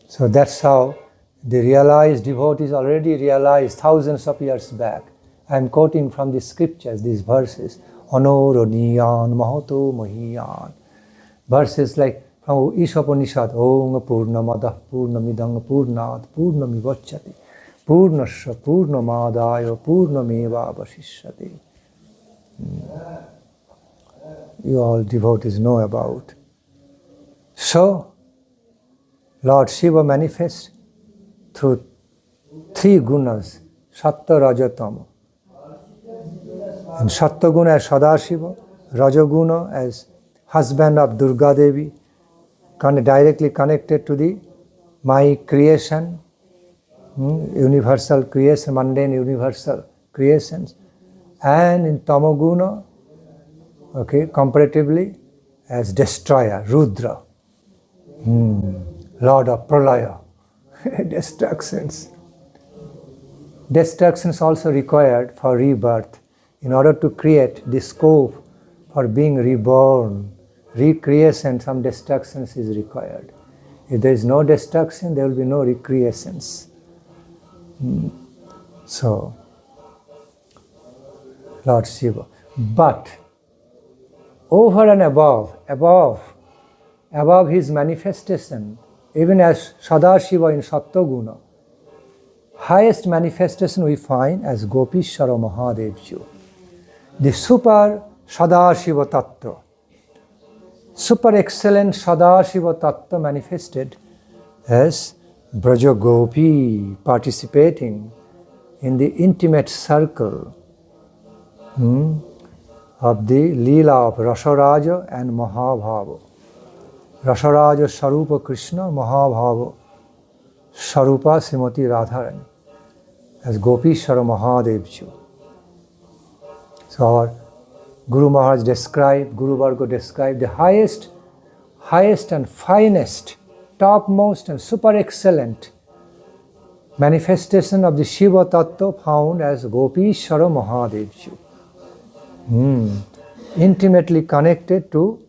So that's how the realized devotees already realized thousands of years back. I am quoting from the scriptures, these verses. Anoroniyan mahato mohiyan. Verses like from Ishopanishad. Om Purnamadah Purnamidang Purnat Purnamivacchati. Purnasya Purnamadaya Purnameva Vasishyati. You all devotees know about. So, Lord Shiva manifests through three gunas, Sattva, Raja, Tama. And Sattva guna as Sadashiva, Raja guna as husband of Durga Devi, directly connected to the my creation, universal creation, mundane universal creations, and in tamoguna, okay, comparatively, as destroyer, Rudra, Lord of Pralaya, destructions. Destructions also required for rebirth in order to create the scope for being reborn. Recreation, some destructions is required. If there is no destruction, there will be no recreations. So, Lord Shiva. But over and above his manifestation, even as Sadashiva in Sattva-guna, highest manifestation we find as Gopishwara Mahadeva, the super Sadashiva Tattva, super excellent Sadashiva Tattva manifested as Braja Gopi participating in the intimate circle of the Leela of Rasaraja and Mahabhava. Rasaraja Sarupa Krishna, Mahabhava Sarupa Srimati Radharani as Gopishwara Mahadeva. So our Guru Maharaj described, Guru Varga described the highest and finest, topmost and super excellent manifestation of the Shiva Tattva found as Gopishwara Mahadeva. Intimately connected to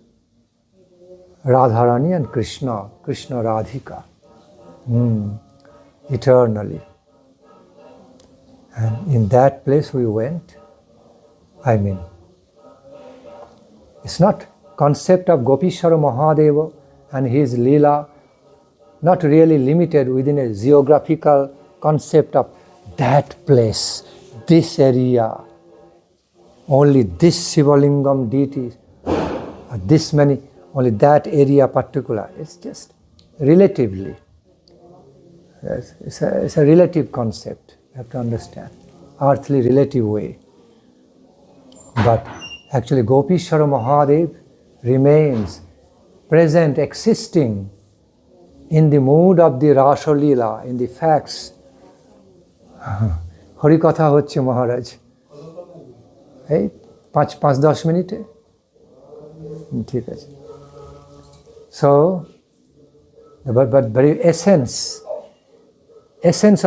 Radharani and Krishna Radhika, eternally. And in that place we went. I mean, it's not concept of Gopishwara Mahadeva and his Leela, not really limited within a geographical concept of that place, this area, only this Shivalingam deity, or this many, only that area particular. It's just relatively. It's a relative concept, you have to understand, earthly relative way. But actually Gopishwara Mahadeva remains present, existing in the mood of the Rasa Leela, in the facts. Harikatha hocche Maharaj. Hey, 5-10 minute? ঠিক আছে. So, but very essence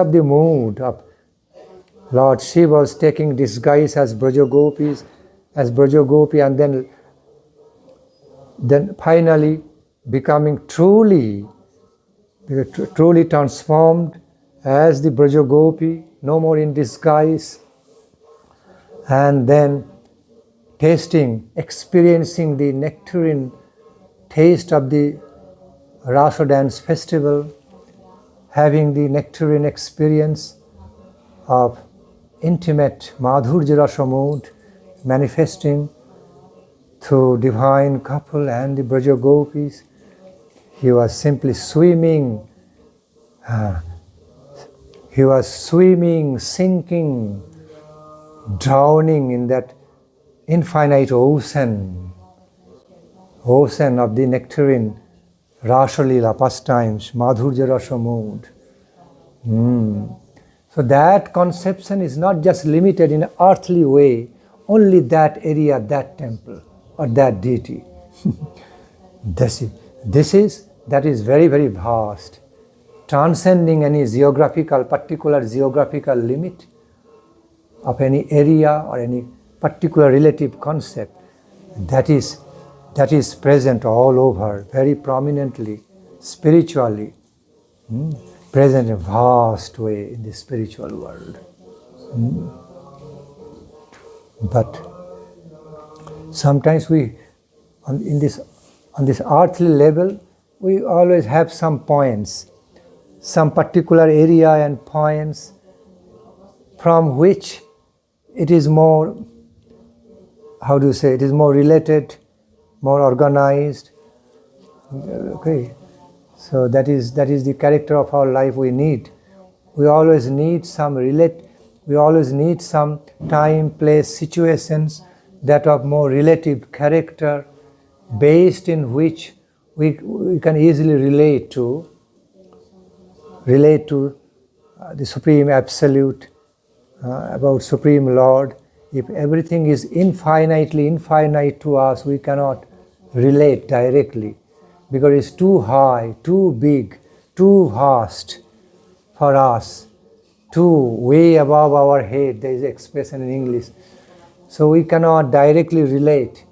of the mood of Lord Shiva was taking disguise as Braja Gopi, and then finally becoming truly transformed as the Braja Gopi, no more in disguise, and then experiencing the nectarine taste of the Rasa dance festival, having the nectarine experience of intimate Madhurya Rasa mood manifesting through divine couple and the Braja Gopis. He was simply swimming. He was swimming, sinking, drowning in that infinite ocean of the nectarine Rasa Leela pastimes, Madhurya Rasa mood. So that conception is not just limited in an earthly way, only that area, that temple, or that deity. That is very, very vast, transcending any particular geographical limit of any area or any particular relative concept. That is present all over, very prominently, spiritually, present in a vast way in the spiritual world. But sometimes on this earthly level, we always have some points, some particular area and points from which it is more, it is more related, more organized. Okay, so that is the character of our life we need. We always need some time, place, situations that are more relative character, based in which we can easily relate to the Supreme Absolute, about Supreme Lord. If everything is infinitely infinite to us, we cannot relate directly because it's too high, too big, too vast for us, too way above our head. There is an expression in English. So we cannot directly relate.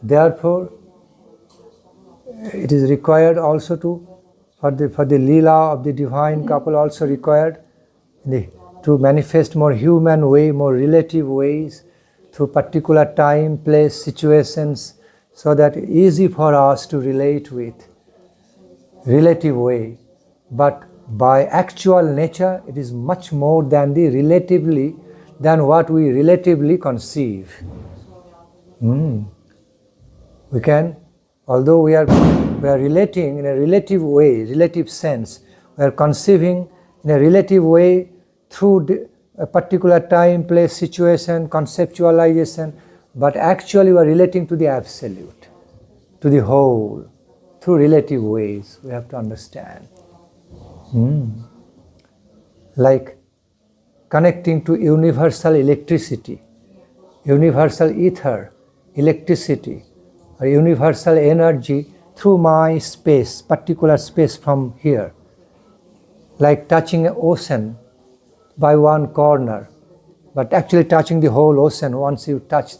Therefore, it is required also for the Leela of the divine couple also required to manifest more human way, more relative ways through particular time, place, situations, so that easy for us to relate with, relative way. But by actual nature, it is much more than than what we relatively conceive. We can, although we are relating in a relative way, relative sense, we are conceiving in a relative way through a particular time, place, situation, conceptualization, but actually we are relating to the absolute, to the whole, through relative ways. We have to understand. Like connecting to universal electricity, universal ether, electricity, or universal energy through my space, particular space from here. Like touching an ocean by one corner, but actually touching the whole ocean. Once you touch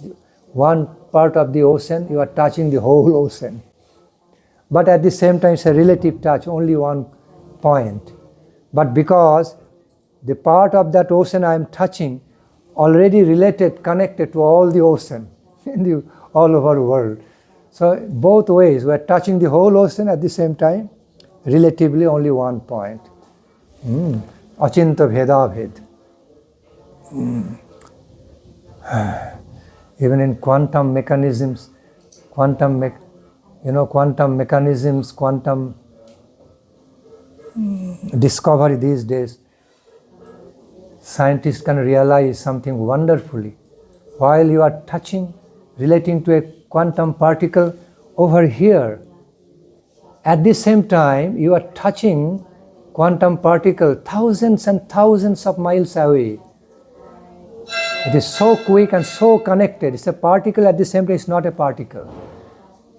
one part of the ocean, you are touching the whole ocean. But at the same time, it's a relative touch, only one point. But because the part of that ocean I am touching already related, connected to all the ocean in the all over the world. So both ways, we are touching the whole ocean at the same time, relatively only one point. Achinta Bheda Bhed. Even in quantum mechanisms, quantum mechanisms, quantum discovery these days, scientists can realize something wonderfully. While you are touching, relating to a quantum particle over here, at the same time you are touching quantum particle thousands and thousands of miles away. It is so quick and so connected. It's a particle, at the same time it's not a particle.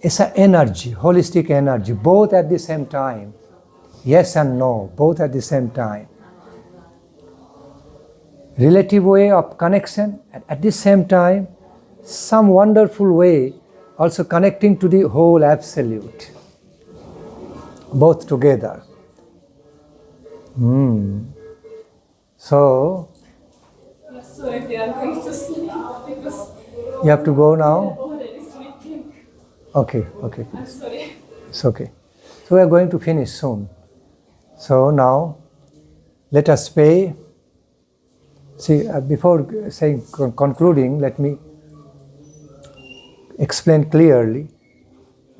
It's an energy, holistic energy, both at the same time. Yes and no, both at the same time. Relative way of connection, and at the same time, some wonderful way also connecting to the whole absolute. Both together. So, sorry, we are going to sleep because you have to go now? already sleeping. Okay, please. I'm sorry. It's okay. So we are going to finish soon. So now, let us pay. See, before concluding, let me explain clearly.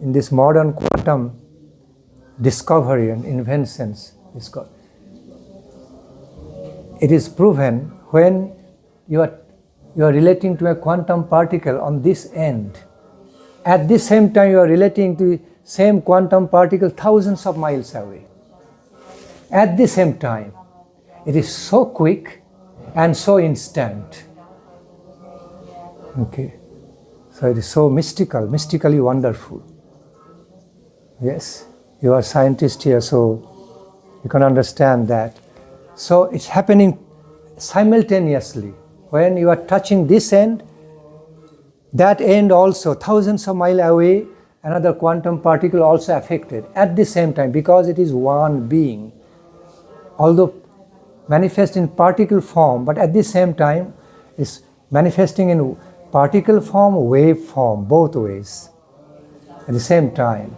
In this modern quantum discovery and inventions, it is proven when you are relating to a quantum particle on this end, at the same time you are relating to the same quantum particle thousands of miles away. At the same time, it is so quick and so instant. Okay, so it is so mystically wonderful. Yes, you are a scientist here, so you can understand that. So it's happening simultaneously. When you are touching this end, that end also, thousands of miles away, another quantum particle also affected at the same time, because it is one being. Although manifest in particle form, but at the same time is manifesting in particle form, wave form, both ways at the same time.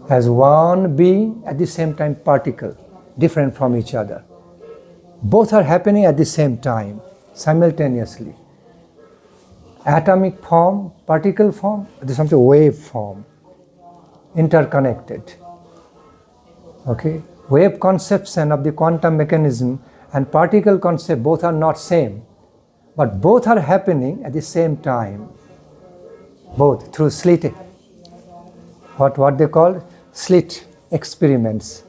As one being, at the same time particle, different from each other. Both are happening at the same time, simultaneously. Atomic form, particle form, at the same time wave form, interconnected. Okay? Wave conception of the quantum mechanism and particle concept, both are not same, but both are happening at the same time. Both through slit, what they call slit experiments.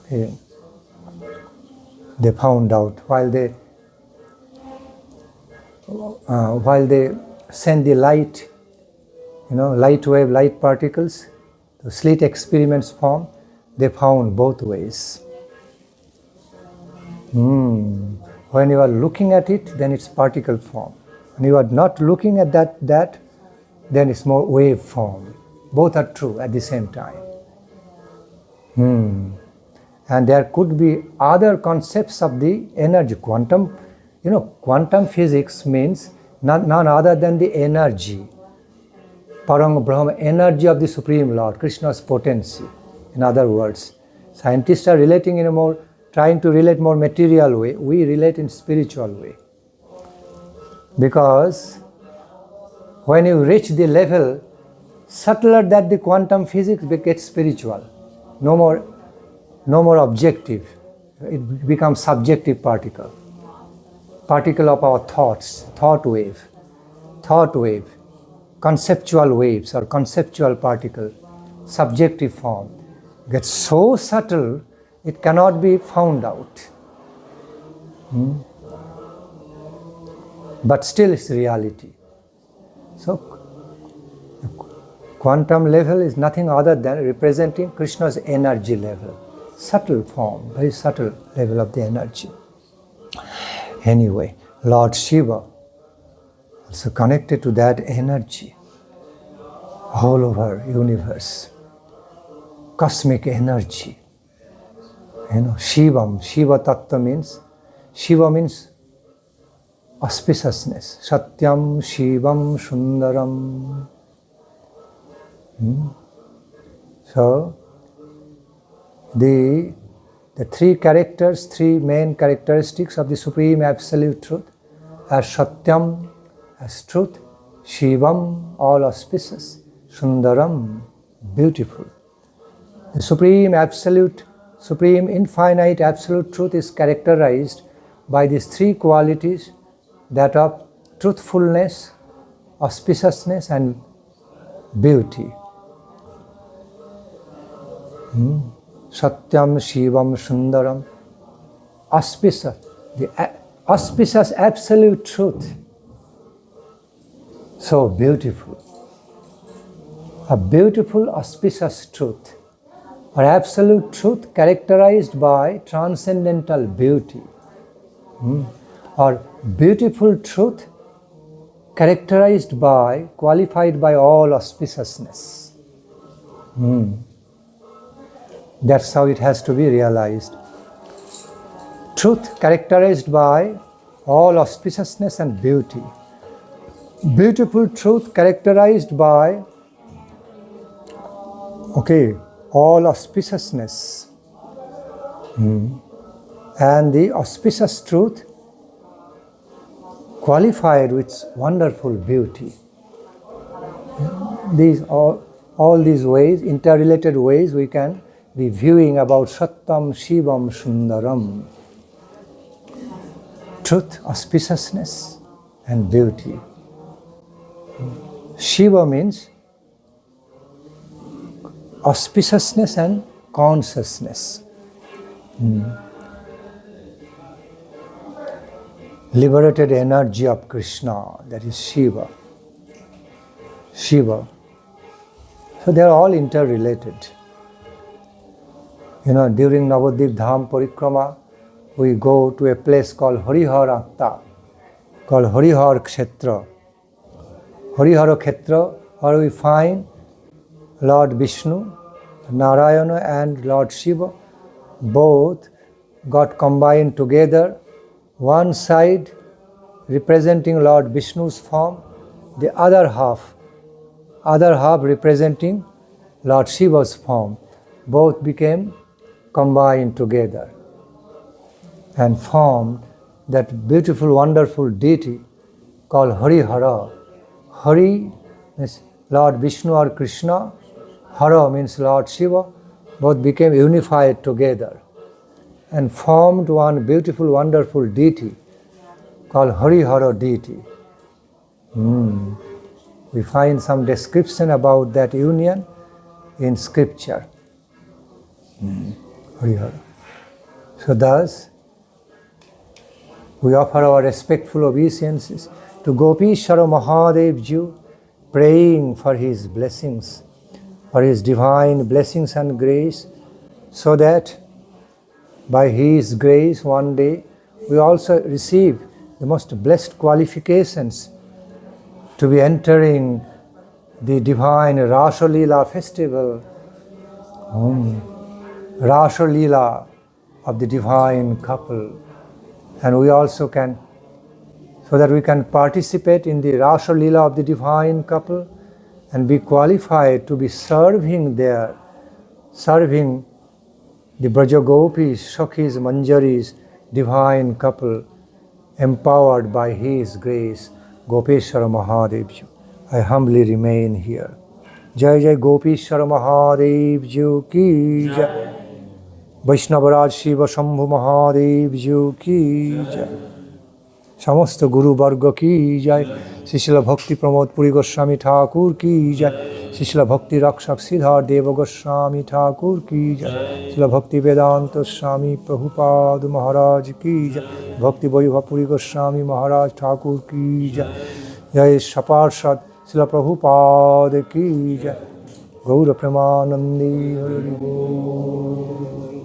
Okay. they found out while they send the light, light wave, light particles, the slit experiments form, they found both ways. When you are looking at it, then it's particle form. When you are not looking at that, then it's more wave form. Both are true at the same time. And there could be other concepts of the energy. Quantum physics means none other than the energy. Parang Brahma, energy of the Supreme Lord, Krishna's potency. In other words, scientists are relating trying to relate more material way. We relate in spiritual way. Because when you reach the level subtler that the quantum physics gets spiritual, no more objective. It becomes subjective particle of our thoughts, thought wave, conceptual waves or conceptual particle, subjective form, gets so subtle it cannot be found out. But still it's reality. So quantum level is nothing other than representing Krishna's energy level, subtle form, very subtle level of the energy. Anyway, Lord Shiva also connected to that energy all over universe, cosmic energy. Shiva Tattva means, Shiva means auspiciousness. Satyam, Shivam, Sundaram. So, the three main characteristics of the Supreme Absolute Truth are Satyam, as truth, Shivam, all auspicious, Sundaram, beautiful. The Supreme Absolute, Supreme Infinite Absolute Truth is characterized by these three qualities, that of truthfulness, auspiciousness and beauty. Satyam, Shivam, Sundaram. Auspicious, the auspicious absolute truth. So beautiful. A beautiful auspicious truth, or absolute truth characterized by transcendental beauty. Or beautiful truth characterized by, qualified by all auspiciousness. That's how it has to be realized. Truth characterized by all auspiciousness and beauty. Beautiful truth characterized by, all auspiciousness. And the auspicious truth qualified with wonderful beauty. These all these ways, interrelated ways, we can be viewing about Satyam, Shivam, Sundaram. Truth, auspiciousness and beauty. Shiva means auspiciousness and consciousness. Liberated energy of Krishna, that is Shiva. So they are all interrelated. During Navadvip Dham Parikrama, we go to a place called Harihar Akta, called Harihar Kshetra. Harihara Kshetra, where we find Lord Vishnu, Narayana and Lord Shiva, both got combined together. One side representing Lord Vishnu's form, the other half representing Lord Shiva's form. Both became combined together and formed that beautiful, wonderful deity called Harihara. Hari means Lord Vishnu or Krishna, Hara means Lord Shiva, both became unified together and formed one beautiful, wonderful deity called Harihara deity. We find some description about that union in scripture. Harihara. So thus, We offer our respectful obeisances to Gopishwara Mahadeva Ji, praying for his blessings, for his divine blessings and grace, so that by his grace one day we also receive the most blessed qualifications to be entering the divine Rasa Leela festival, Rasa Leela of the divine couple. And we also can, so that we can participate in the Rasa Leela of the divine couple and be qualified to be serving there, serving the Braja Gopis, Shakhis, Manjaris, divine couple, empowered by his grace, Gopishwara Mahadeva Ji. I humbly remain here. Jai Jai Gopishwara Mahadeva Ji ki Jai. Vaishnavaraj Shiva Shambhu Mahadev Ji ki Jai. Samasta Guru Varga ki Jai. Srila Bhakti Pramode Puri Goswami Thakur ki Jai. Srila Bhakti Rakshak Siddhar Deva Goswami Thakur ki Jai. Srila Bhakti Vedanta Swami Prabhupada Maharaj ki Jai. Bhakti Vaibhav Puri Goswami Maharaj Thakur ki Jai. Jai Shaparshad Srila Prabhupada ki Jai. Gaura Premanandi Hari Bol.